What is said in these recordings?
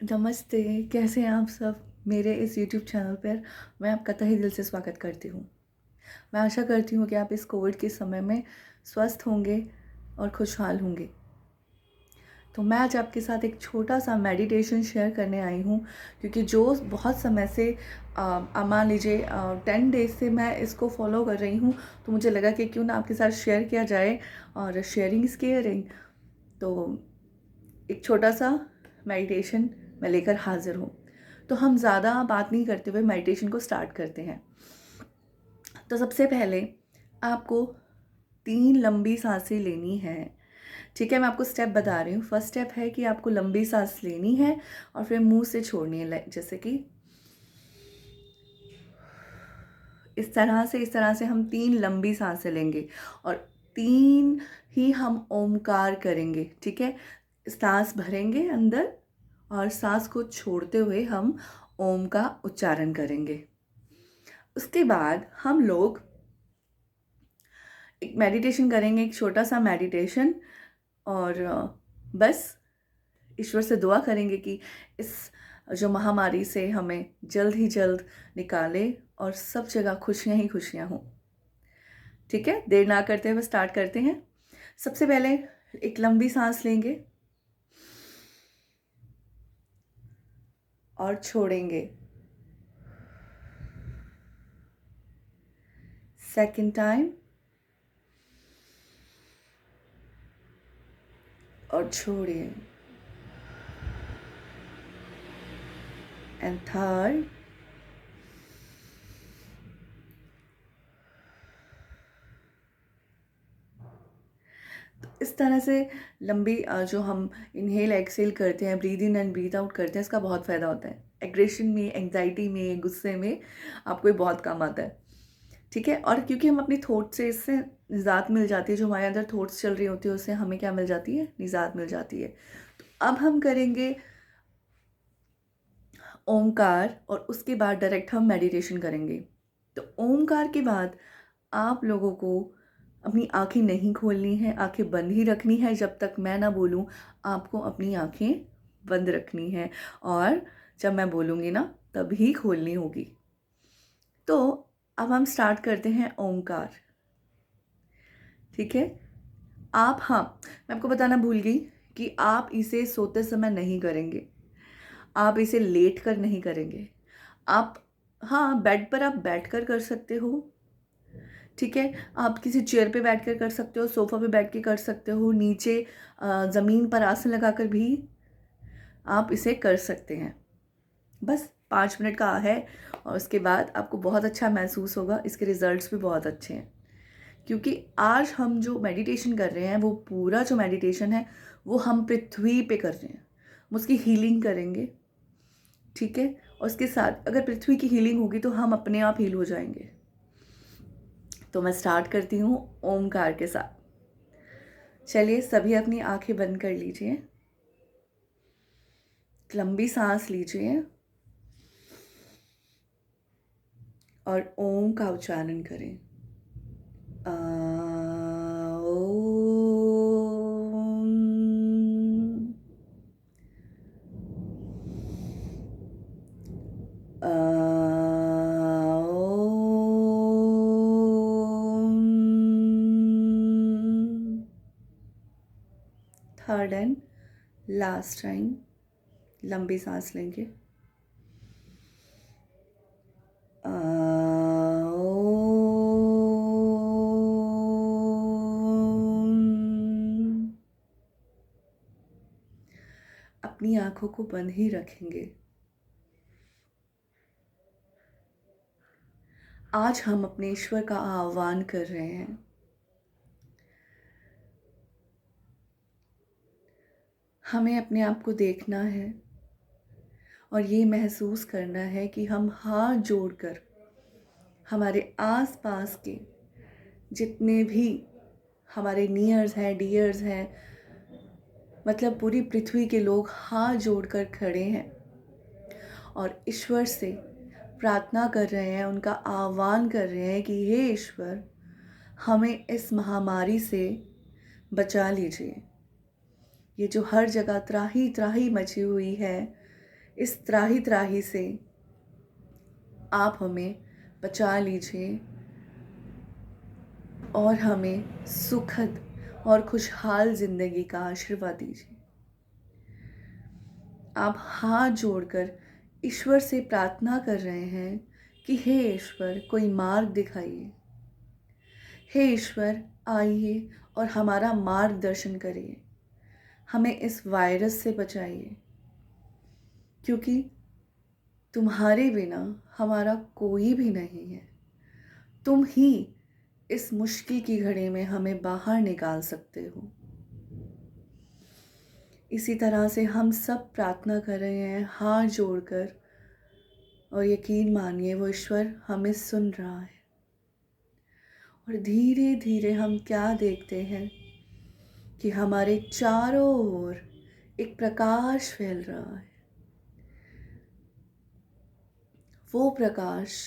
नमस्ते, कैसे हैं आप सब? मेरे इस यूट्यूब चैनल पर मैं आपका तहे दिल से स्वागत करती हूँ। मैं आशा करती हूँ कि आप इस कोविड के समय में स्वस्थ होंगे और खुशहाल होंगे। तो मैं आज आपके साथ एक छोटा-सा मेडिटेशन शेयर करने आई हूँ, क्योंकि जो बहुत समय से मान लीजिए 10 डेज़ से मैं इसको फ़ॉलो कर रही हूँ, तो मुझे लगा कि क्यों ना आपके साथ शेयर किया जाए और शेयरिंग इज़ केयरिंग। तो एक छोटा-सा मेडिटेशन मैं लेकर हाज़िर हूँ। तो हम ज़्यादा बात नहीं करते हुए मेडिटेशन को स्टार्ट करते हैं। तो सबसे पहले आपको 3 लंबी साँसें लेनी हैं। ठीक है, मैं आपको स्टेप बता रही हूँ। फर्स्ट स्टेप है कि आपको लंबी साँस लेनी है और फिर मुँह से छोड़नी है, जैसे कि इस तरह से हम 3 लंबी साँसें लेंगे और 3 ही हम ओमकार करेंगे, ठीक है? साँस भरेंगे अंदर और साँस को छोड़ते हुए हम ओम का उच्चारण करेंगे। उसके बाद हम लोग एक मेडिटेशन करेंगे, एक छोटा-सा मेडिटेशन और बस ईश्वर से दुआ करेंगे कि इस जो महामारी से हमें जल्द ही जल्द निकाले और सब जगह खुशियाँ ही खुशियाँ हों। ठीक है? देर ना करते हुए स्टार्ट करते हैं। सबसे पहले एक लंबी साँस लेंगे और छोड़ेंगे। सेकंड टाइम और छोड़िए। एंड थर्ड इस तरह से लंबी जो हम इनहेल एक्सहेल करते हैं, breathe in and breathe out करते हैं, इसका बहुत फ़ायदा होता है। एग्रेशन में, एंग्जाइटी में, गुस्से में आपको ये बहुत काम आता है। ठीक है? और क्योंकि हम अपनी थॉट से इससे निजात मिल जाती है, जो हमारे अंदर थॉट्स चल रही होती है उससे हमें क्या मिल जाती है? निजात मिल जाती है। तो अब हम करेंगे ओमकार और उसके बाद डायरेक्ट हम मेडिटेशन करेंगे। तो ओमकार के बाद आप लोगों को अपनी आँखें नहीं खोलनी है, आँखें बंद ही रखनी है जब तक मैं ना बोलूँ। आपको अपनी आँखें बंद रखनी है और जब मैं बोलूँगी ना तभी खोलनी होगी। तो अब हम स्टार्ट करते हैं ओमकार। ठीक है? हाँ, मैं आपको बताना भूल गई कि आप इसे सोते समय नहीं करेंगे। आप इसे लेट कर नहीं करेंगे। आप हाँ, बेड पर आप बैठकर कर सकते हो, ठीक है? आप किसी चेयर पे बैठकर कर सकते हो, सोफ़ा पे बैठ के कर सकते हो, नीचे ज़मीन पर आसन लगाकर भी आप इसे कर सकते हैं। बस 5 मिनट का है और उसके बाद आपको बहुत अच्छा महसूस होगा, इसके रिज़ल्ट्स भी बहुत अच्छे हैं। क्योंकि आज हम जो मेडिटेशन कर रहे हैं, वो पूरा जो मेडिटेशन है, वो हम पृथ्वी पे कर रहे हैं। हम उसकी हीलिंग करेंगे, ठीक है? और उसके साथ अगर पृथ्वी की हीलिंग होगी तो हम अपने आप हील हो जाएँगे। तो मैं स्टार्ट करती हूँ ओमकार के साथ। चलिए सभी अपनी आँखें बंद कर लीजिए। लंबी साँस लीजिए और ओम का उच्चारण करें। ओम। ओम। थर्ड एंड लास्ट टाइम लंबी सांस लेंगे। ओम। अपनी आंखों को बंद ही रखेंगे। आज हम अपने ईश्वर का आह्वान कर रहे हैं। हमें अपने आप को देखना है और ये महसूस करना है कि हम हाथ जोड़कर हमारे आसपास के जितने भी हमारे नियर्स हैं, डियर्स हैं, मतलब पूरी पृथ्वी के लोग हाथ जोड़कर खड़े हैं और ईश्वर से प्रार्थना कर रहे हैं, उनका आह्वान कर रहे हैं कि हे ईश्वर, हमें इस महामारी से बचा लीजिए। ये जो हर जगह त्राही त्राही मची हुई है, इस त्राही त्राही से आप हमें बचा लीजिए और हमें सुखद और खुशहाल ज़िंदगी का आशीर्वाद दीजिए। आप हाथ जोड़कर ईश्वर से प्रार्थना कर रहे हैं कि हे ईश्वर, कोई मार्ग दिखाइए। हे ईश्वर, आइए और हमारा मार्गदर्शन करिए, हमें इस वायरस से बचाइए, क्योंकि तुम्हारे बिना हमारा कोई भी नहीं है। तुम ही इस मुश्किल की घड़ी में हमें बाहर निकाल सकते हो। इसी तरह से हम सब प्रार्थना कर रहे हैं हाथ जोड़कर, और यकीन मानिए वो ईश्वर हमें सुन रहा है। और धीरे धीरे हम क्या देखते हैं कि हमारे चारों ओर एक प्रकाश फैल रहा है। वो प्रकाश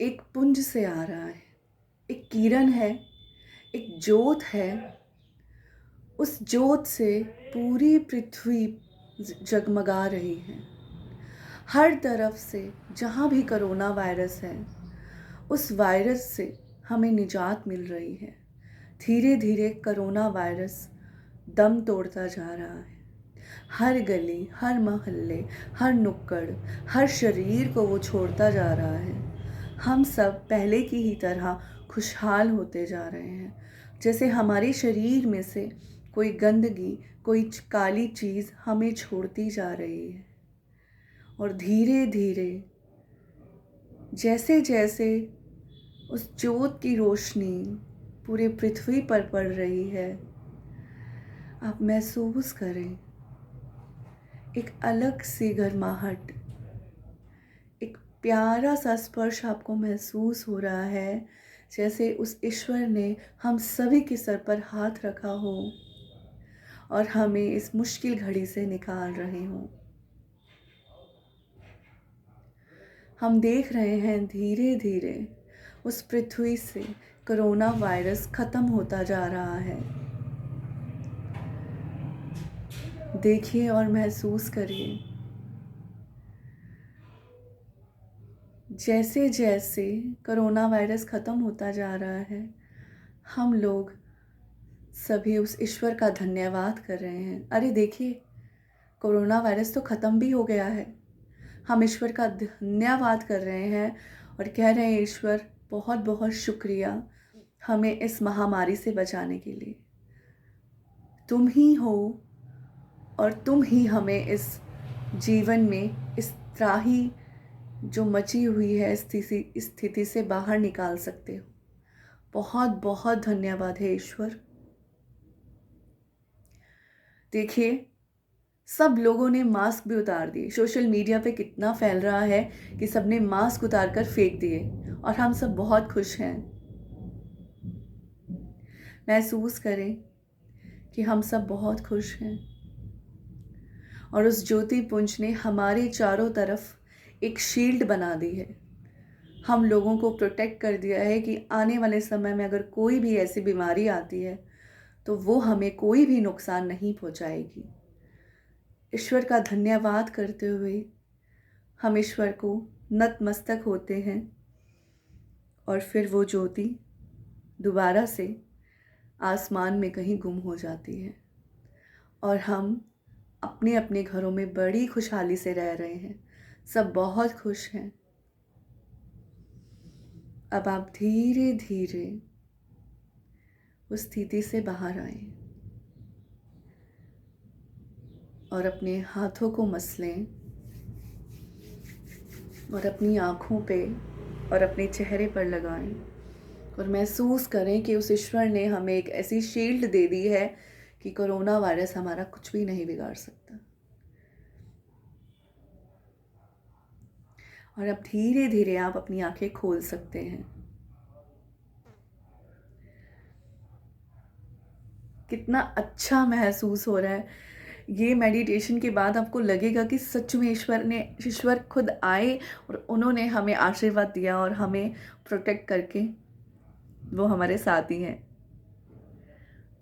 एक पुंज से आ रहा है, एक किरण है, एक ज्योत है। उस ज्योत से पूरी पृथ्वी जगमगा रही है। हर तरफ से जहाँ भी कोरोना वायरस है, उस वायरस से हमें निजात मिल रही है। धीरे धीरे कोरोना वायरस दम तोड़ता जा रहा है। हर गली, हर मोहल्ले, हर नुक्कड़, हर शरीर को वो छोड़ता जा रहा है। हम सब पहले की ही तरह खुशहाल होते जा रहे हैं, जैसे हमारे शरीर में से कोई गंदगी, कोई काली चीज़ हमें छोड़ती जा रही है। और धीरे धीरे जैसे जैसे उस ज्योत की रोशनी पूरे पृथ्वी पर पड़ रही है, आप महसूस करें एक अलग सी गर्माहट, एक प्यारा सा स्पर्श आपको महसूस हो रहा है, जैसे उस ईश्वर ने हम सभी के सर पर हाथ रखा हो और हमें इस मुश्किल घड़ी से निकाल रहे हों। हम देख रहे हैं धीरे धीरे उस पृथ्वी से कोरोना वायरस ख़त्म होता जा रहा है। देखिए और महसूस करिए, जैसे जैसे कोरोना वायरस ख़त्म होता जा रहा है, हम लोग सभी उस ईश्वर का धन्यवाद कर रहे हैं। अरे देखिए, कोरोना वायरस तो ख़त्म भी हो गया है। हम ईश्वर का धन्यवाद कर रहे हैं और कह रहे हैं, ईश्वर बहुत बहुत शुक्रिया हमें इस महामारी से बचाने के लिए। तुम ही हो और तुम ही हमें इस जीवन में, इस त्राही जो मची हुई है स्थिति से बाहर निकाल सकते हो। बहुत बहुत धन्यवाद है ईश्वर। देखिए, सब लोगों ने मास्क भी उतार दिए। सोशल मीडिया पे कितना फैल रहा है कि सबने मास्क उतार कर फेंक दिए, और हम सब बहुत खुश हैं। महसूस करें कि हम सब बहुत खुश हैं, और उस ज्योति पुंज ने हमारे चारों तरफ एक शील्ड बना दी है। हम लोगों को प्रोटेक्ट कर दिया है कि आने वाले समय में अगर कोई भी ऐसी बीमारी आती है तो वो हमें कोई भी नुकसान नहीं पहुंचाएगी। ईश्वर का धन्यवाद करते हुए हम ईश्वर को नतमस्तक होते हैं, और फिर वो ज्योति दोबारा से आसमान में कहीं गुम हो जाती है, और हम अपने अपने घरों में बड़ी खुशहाली से रह रहे हैं। सब बहुत खुश हैं। अब आप धीरे धीरे उस स्थिति से बाहर आएं और अपने हाथों को मसलें और अपनी आँखों पे और अपने चेहरे पर लगाएं, और महसूस करें कि उस ईश्वर ने हमें एक ऐसी शील्ड दे दी है कि कोरोना वायरस हमारा कुछ भी नहीं बिगाड़ सकता। और अब धीरे धीरे आप अपनी आंखें खोल सकते हैं। कितना अच्छा महसूस हो रहा है। ये मेडिटेशन के बाद आपको लगेगा कि सच में ईश्वर खुद आए और उन्होंने हमें आशीर्वाद दिया और हमें प्रोटेक्ट करके वो हमारे साथ ही हैं।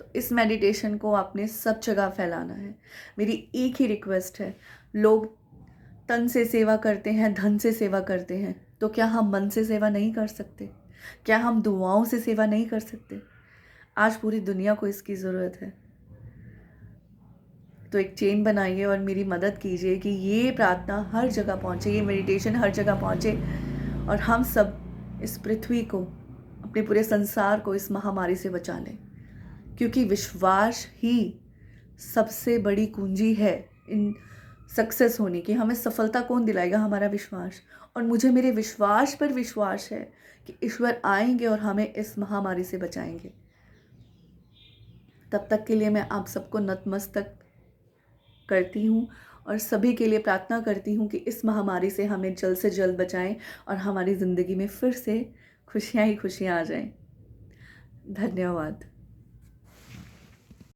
तो इस मेडिटेशन को आपने सब जगह फैलाना है। मेरी एक ही रिक्वेस्ट है, लोग तन से सेवा करते हैं, धन से सेवा करते हैं, तो क्या हम मन से सेवा नहीं कर सकते? क्या हम दुआओं से सेवा नहीं कर सकते? आज पूरी दुनिया को इसकी ज़रूरत है। तो एक चेन बनाइए और मेरी मदद कीजिए कि ये प्रार्थना हर जगह पहुँचे, ये मेडिटेशन हर जगह पहुँचे और हम सब इस पृथ्वी को, अपने पूरे संसार को इस महामारी से बचा लें। क्योंकि विश्वास ही सबसे बड़ी कुंजी है इन सक्सेस होने की। हमें सफलता कौन दिलाएगा? हमारा विश्वास। और मुझे मेरे विश्वास पर विश्वास है कि ईश्वर आएंगे और हमें इस महामारी से बचाएंगे। तब तक के लिए मैं आप सबको नतमस्तक करती हूँ और सभी के लिए प्रार्थना करती हूँ कि इस महामारी से हमें जल्द से जल्द बचाएं और हमारी ज़िंदगी में फिर से खुशियाँ ही खुशियाँ आ जाएं। धन्यवाद।